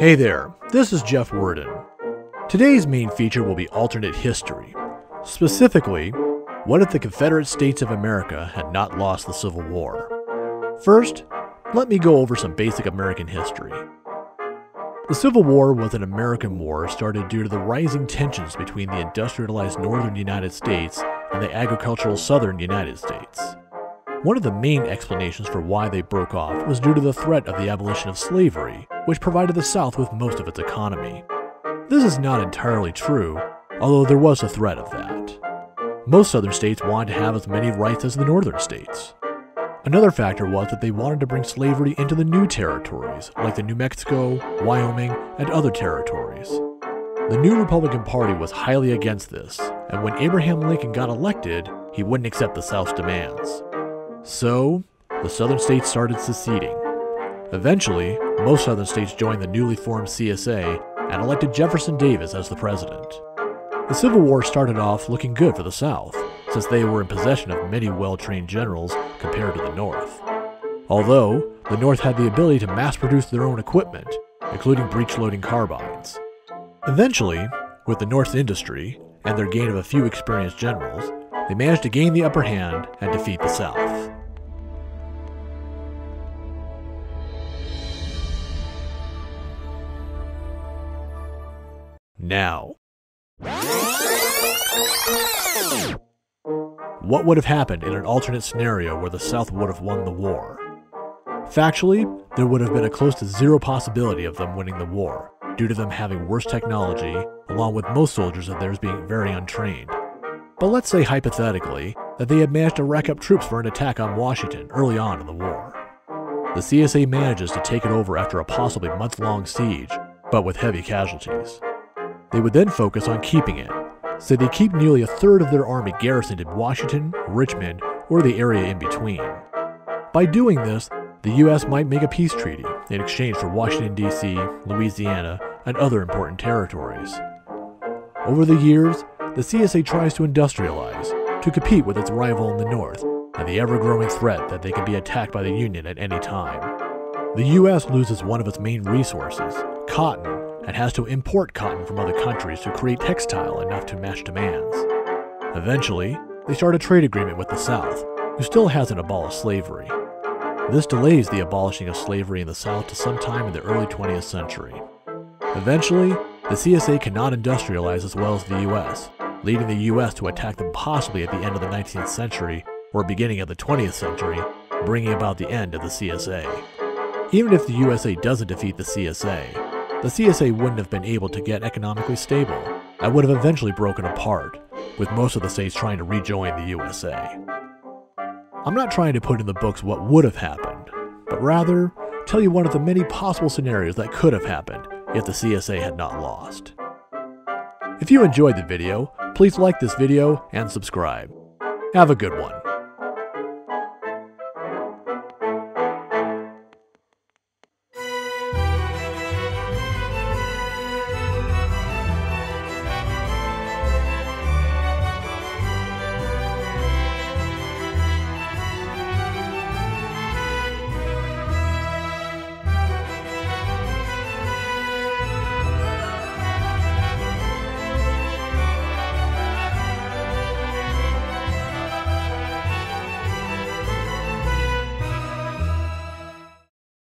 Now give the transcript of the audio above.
Hey there, this is Jeff Worden. Today's main feature will be alternate history. Specifically, what if the Confederate States of America had not lost the Civil War? First, let me go over some basic American history. The Civil War was an American war started due to the rising tensions between the industrialized northern United States and the agricultural southern United States. One of the main explanations for why they broke off was due to the threat of the abolition of slavery, which provided the South with most of its economy. This is not entirely true, although there was a threat of that. Most southern states wanted to have as many rights as the northern states. Another factor was that they wanted to bring slavery into the new territories, like the New Mexico, Wyoming, and other territories. The new Republican Party was highly against this, and when Abraham Lincoln got elected, he wouldn't accept the South's demands. So, the southern states started seceding. Eventually, most southern states joined the newly formed CSA and elected Jefferson Davis as the president. The Civil War started off looking good for the South, since they were in possession of many well-trained generals compared to the North. Although, the North had the ability to mass-produce their own equipment, including breech-loading carbines. Eventually, with the North's industry and their gain of a few experienced generals, they managed to gain the upper hand and defeat the South. Now, what would have happened in an alternate scenario where the South would have won the war? Factually, there would have been a close to zero possibility of them winning the war, due to them having worse technology, along with most soldiers of theirs being very untrained. But let's say hypothetically that they had managed to rack up troops for an attack on Washington early on in the war. The CSA manages to take it over after a possibly month-long siege, but with heavy casualties. They would then focus on keeping it, so they keep nearly a third of their army garrisoned in Washington, Richmond, or the area in between. By doing this, the US might make a peace treaty in exchange for Washington, D.C., Louisiana, and other important territories. Over the years, the CSA tries to industrialize, to compete with its rival in the North, and the ever-growing threat that they can be attacked by the Union at any time. The US loses one of its main resources, cotton, and has to import cotton from other countries to create textile enough to match demands. Eventually, they start a trade agreement with the South, who still hasn't abolished slavery. This delays the abolishing of slavery in the South to sometime in the early 20th century. Eventually, the CSA cannot industrialize as well as the US, leading the US to attack them possibly at the end of the 19th century or beginning of the 20th century, bringing about the end of the CSA. Even if the USA doesn't defeat the CSA wouldn't have been able to get economically stable and would have eventually broken apart, with most of the states trying to rejoin the USA. I'm not trying to put in the books what would have happened, but rather tell you one of the many possible scenarios that could have happened if the CSA had not lost. If you enjoyed the video, please like this video and subscribe. Have a good one.